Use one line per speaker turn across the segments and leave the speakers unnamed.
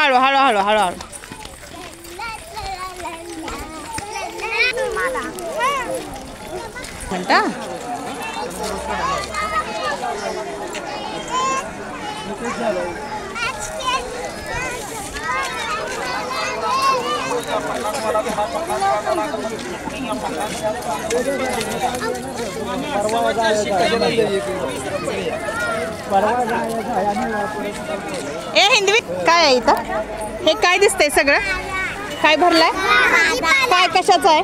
हळू हळू हळू हळू हळू. म्हणता ए हिंदवी काय आहे इथं? हे काय दिसतंय सगळं? काय भरलंय? काय कशाचं आहे?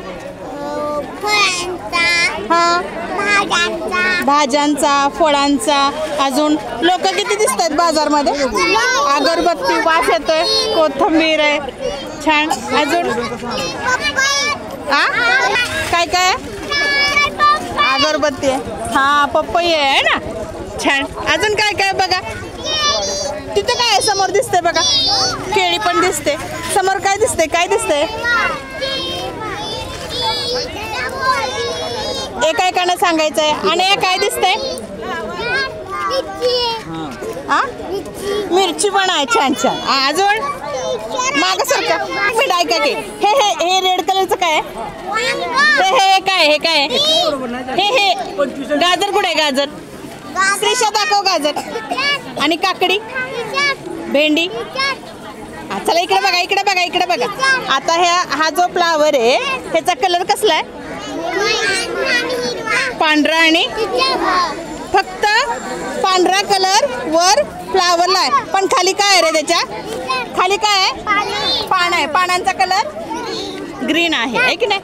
हा भाज्यांचा, फळांचा. अजून लोक किती दिसतात बाजारमध्ये? अगरबत्ती, वास येतोय, कोथिंबीर आहे छान. अजून काय काय आहे? अगरबत्ती आहे, हा पपई आहे ना, छान. अजून काय काय बघा तिथं काय समोर दिसतंय बघा, केळी पण दिसते. समोर काय दिसते? काय दिसतंय? एकाएकानं सांगायचंय. आणि हे काय दिसतंय? मिरची पण आहे, छान छान. अजून मागं सारखं मिठाई काय? हे रेड कलरचं काय आहे? हे काय? हे काय? हे गाजर कुठे आहे? गाजर श्रीषा दाखव. गाजर आणि काकडी, भेंडी. चला इकडे बघा, इकडे बघा, इकडे बघा. आता हा जो फ्लावर आहे ह्याचा कलर कसला आहे? पांढरा. आणि फक्त पांढरा कलर वर फ्लावरला आहे, पण खाली काय आहे रे? त्याच्या खाली काय आहे? पान आहे. पानांचा कलर ग्रीन आहे की नाही?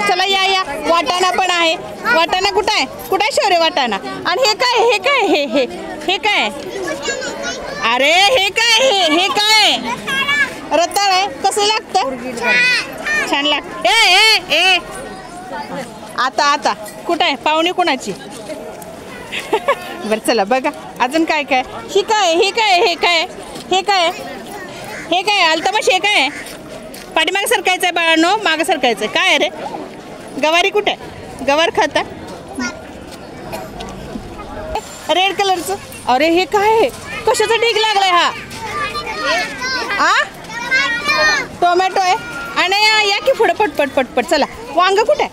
चला या या. वाटाणा पण आहे. वाटाणा कुठं आहे? कुठं आहे शौर्य वाटाणा? आणि हे काय? हे काय? हे काय? अरे हे काय? हे काय? रताळ आहे. कसं लागतं? छान लागतं. ए आता कुठं आहे? पाहुणी कोणाची? बरं चला बघा अजून काय काय. ही काय? हे काय? हे काय? हे काय? हे काय? अल्तमश हे काय? पाठीमागं सरकायचं आहे बाळांनो, मागं सरकायचं आहे. काय आहे रे? गवारी कुठे आहे? गवार खाता रेड कलरचं. अरे हे काय आहे? कशाचा ढीग लागलाय हा? टोमॅटो आहे. आणि या की पुढे पटपट पटपट. चला वांग कुठे आहे?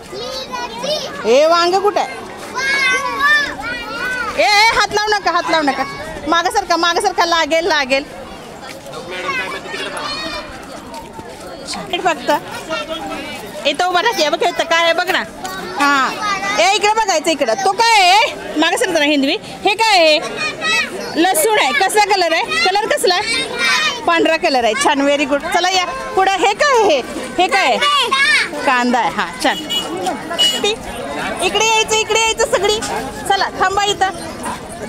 हे वांग कुठे आहे? ए हात लावू नका, हात लावू नका. मागं सरका, लागेल. फक्त इथं उभा राहा. बघ इथं काय आहे बघ ना. हा इकडे बघायचं. इकडं तो काय आहे? मागं सरका ना हिंदवी. हे काय आहे? लसूण आहे. कसला कलर आहे? कलर कसला आहे? पांढरा कलर आहे. छान, व्हेरी गुड. चला या पुढं. हे काय आहे? हे काय आहे? कांदा आहे. हा छान. इकडे यायचं सगळी. चला थांबा इथं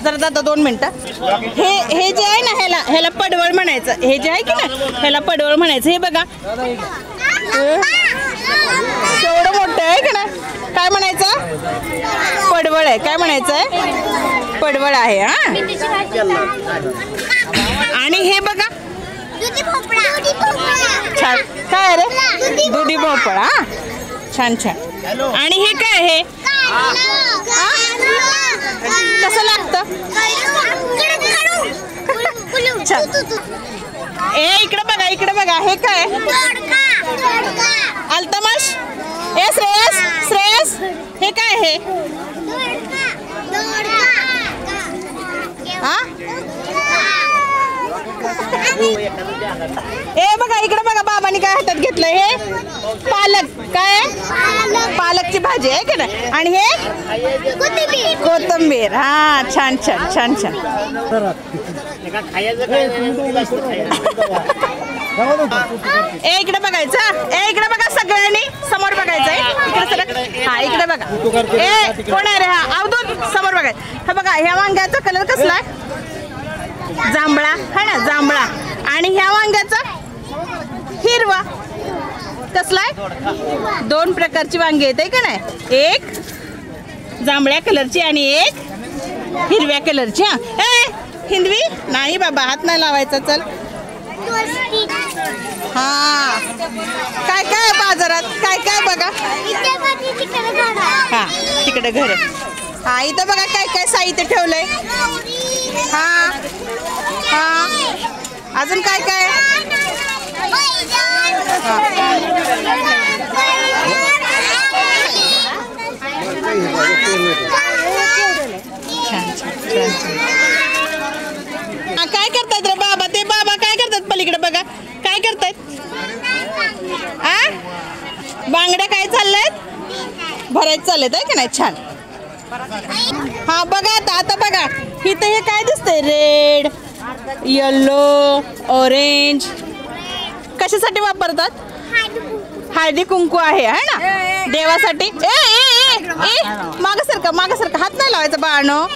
जरा दादा 2 मिनटं. हे जे आहे ना ह्याला पडवळ म्हणायचं. हे जे आहे की ना ह्याला पडवळ म्हणायचं. हे बघा केवढं मोठं आहे की ना. काय म्हणायचं? पडवळ आहे. काय म्हणायचं आहे? पडवळ आहे. हा आणि हे बघा छान. काय रे? दुधी भोपळा. हा छान. आणि हे काय आहे? कसं लागतं? छान. इकडे बघा. हे काय? अल्तमश. श्रेयस हे काय आहे? बघा इकडे बघा. बाबांनी काय हातात घेतलं? हे पालक. काय? पालकची भाजी आहे की नाही. आणि हे कोथिंबीर. हा छान. इकडे बघायचं. इकडे बघा सगळ्यांनी. समोर बघायचंय. इकडे सरक. हा इकडे बघा. कोण आहे रे? हा अवधूत. समोर बघायचं. हा बघा ह्या वांग्याचा कलर कसला आहे? जांभळा है ना, जांभळा. आणि ह्या वांग्याचा हिरवा. कसलाय? 2 प्रकारची वांगी आहेत का नाही? एक जांभळ्या कलरची आणि एक हिरव्या कलरची. हिंदवी नाही बाबा, हात नाही लावायचा. चल. हा काय काय बाजारात काय काय बघा. हा तिकडे घर. हा इथं बघा काय काय साहित्य ठेवलंय. हा हा अजून काय काय? काय करतायत रे बाबा? ते बाबा काय करतात पलीकडे बघा, काय करतायत? बांगड्या काय चालल्यात? भरायचं चाललेत आहे की नाही? छान. हा बघा आता बघा इथे हे काय दिसतंय? Red, yellow, orange. कशासाठी वापरतात? हळदी कुंकू आहे ना देवासाठी. माग सरका हात नाही लावायचा बाळानो.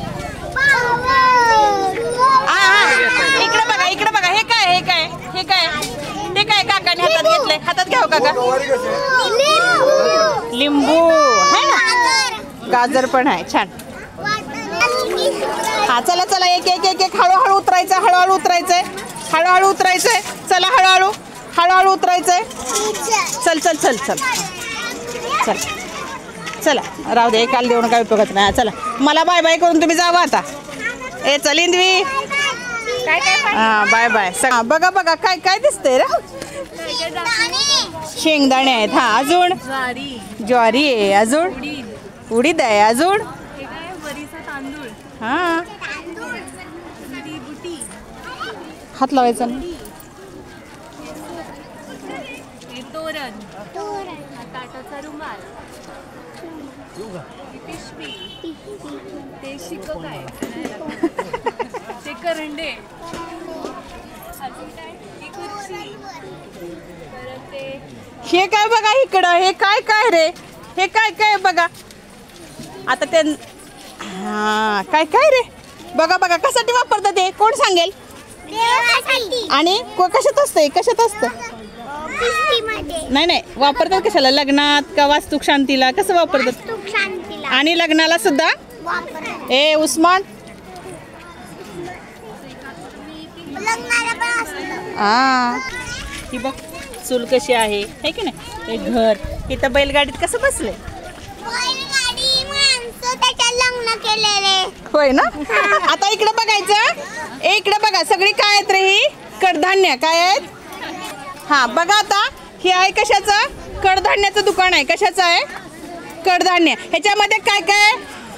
इकडे बघा हे काय ते काय काकाने हातात घेतलंय? हातात घ्याव काका. लिंबू है ना, गाजर पण आहे. छान. हा चला एक हळूहळू उतरायचं, हळूहळू उतरायचंय. चला हळूहळू उतरायचंय. चला राहू दे, काल देऊन काय उपयोगात नाही. चला मला बाय बाय करून तुम्ही जावा आता. चल इंदवी, हा बाय बाय. बघा काय दिसतंय रे? शेंगदाणे आहेत. हा अजून ज्वारी आहे. अजून उडीद आहे. अजून हा हात लावायचा ना.
ताटाचा रुमाल, पिशवी, ते शिकक आहे, ते करंडे,
हे काय बघा इकडं, हे काय रे? हे काय बघा आता ते. हा काय रे? बघा कशासाठी वापरतात ते? कोण सांगेल? आणि कशात असतं? नाही वापरतात कशाला? लग्नात का वास्तुक शांतीला? कसं वापरतात? आणि लग्नाला सुद्धा. उस्मान ही बघ चूल कशी आहे की नाही? एक घर. इथं बैलगाडीत कसं बसले? होय ना. आता इकडे बघायचं. इकडे बघा सगळी काय आहेत रे? ही कडधान्य काय आहेत? हा बघा आता हे आहे कशाचं? कडधान्याचं दुकान आहे. कशाचं आहे? कडधान्य. ह्याच्यामध्ये काय?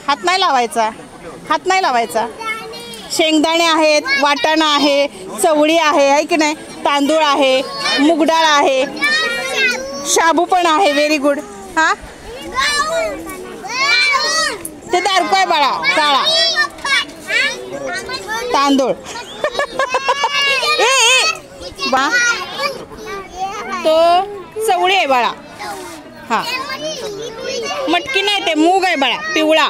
हात नाही लावायचा. शेंगदाणे आहेत, वाटाणा आहे, चवळी आहे की नाही? तांदूळ आहे, मुगडाळ आहे, शाबू पण आहे. Very good. हा ते दारको आहे बाळा, काळा तांदूळ. बा तो चवळी आहे बाळा. हा मटकी नाही, ते मूग आहे बाळा, पिवळा.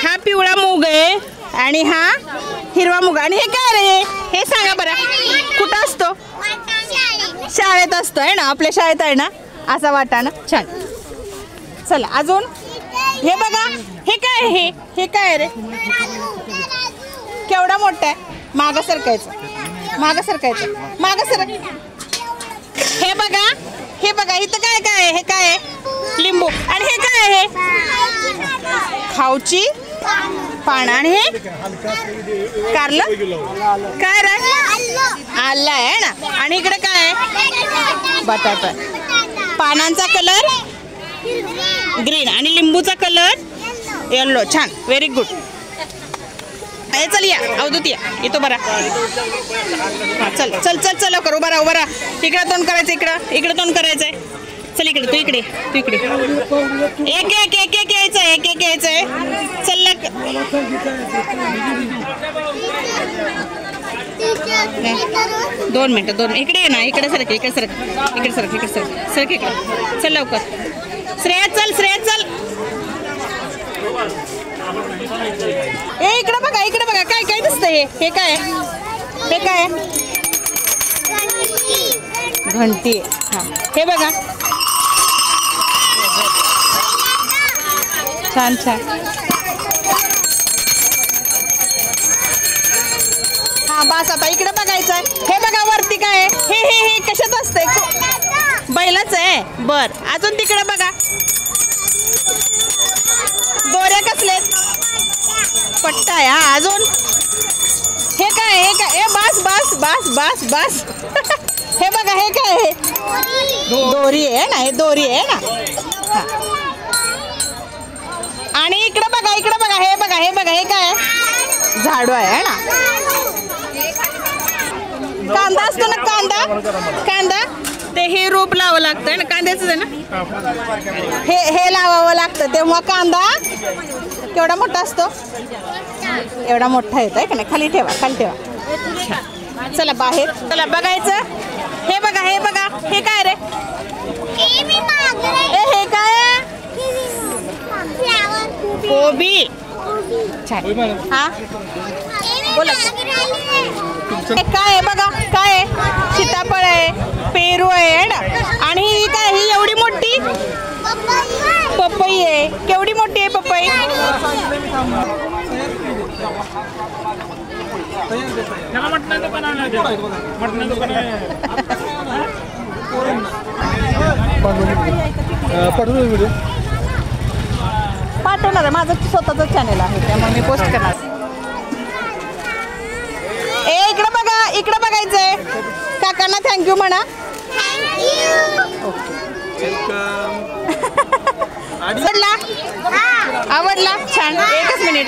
हा पिवळा मूग आहे आणि हा हिरवा मूग. आणि हे काय रे? हे सांगा बरं, कुठं असतो? शाळेत असतो आहे ना, आपल्या शाळेत आहे ना असा वाटाणा. छान. चला अजून हे बघा हे काय आहे? हे काय रे? केवढा मोठा आहे? मागं सरकायचं. हे बघा इथं काय आहे? हे काय आहे? लिंबू. आणि हे काय आहे? खाऊची पानं. आणि हे कारलं काय रे? आलं आहे ना. आणि इकडे काय आहे? बटाटा. पानांचा कलर ग्रीन आणि लिंबूचा कलर येल्लो. छान. Very good. चल या अवधूत या, येतो बरा. हा चल लवकर. उभा राहा. इकडे तोंड करायचं, इकडे तोंड करायचंय. चल इकडे तू इकडे एक यायचंय. चल 2 मिनिटं. इकडे ये ना, इकडे सरक. चल लवकर. श्रेया चल. इकडे बघा काय दिसतंय? हे काय? घंटी. हा हे बघा. छान. हा बस आता इकडे बघायचं. हे बघा वरती काय? हे कशात असतंय? बैलाच आहे. बर अजून तिकडे बघा. दोऱ्या कसलेत? पट्टा आहे. हा अजून हे काय? बस बस बस बस. हे बघा हे काय आहे दोरी आहे ना, हे दोरी आहे ना. हा. आणि इकडे बघा हे बघा हे काय आहे? झाडू आहे ना. कांदा असतो ना, कांदा ते हे रोप लावावं लागतं ना, कांद्याचं आहे ना, हे लावावं लागतं तेव्हा कांदा केवढा मोठा असतो, एवढा मोठा येतो आहे का नाही. खाली ठेवा. चला बाहेर, चला बघायचं. हे बघा हे काय रे? हे काय आहे? कोबी. हा बोला. हे काय आहे बघा, काय आहे? सीताफळ आहे, पेरू आहे ना. आणि ही काय, ही एवढी मोठी पपई आहे. केवढी मोठी आहे पपई? पाठवणार आहे, माझं स्वतःच चॅनल आहे त्यामुळे मी पोस्ट करणार. इकडे बघायचंय. काकांना थँक्यू म्हणा. आवडला? छान. एकच मिनिट.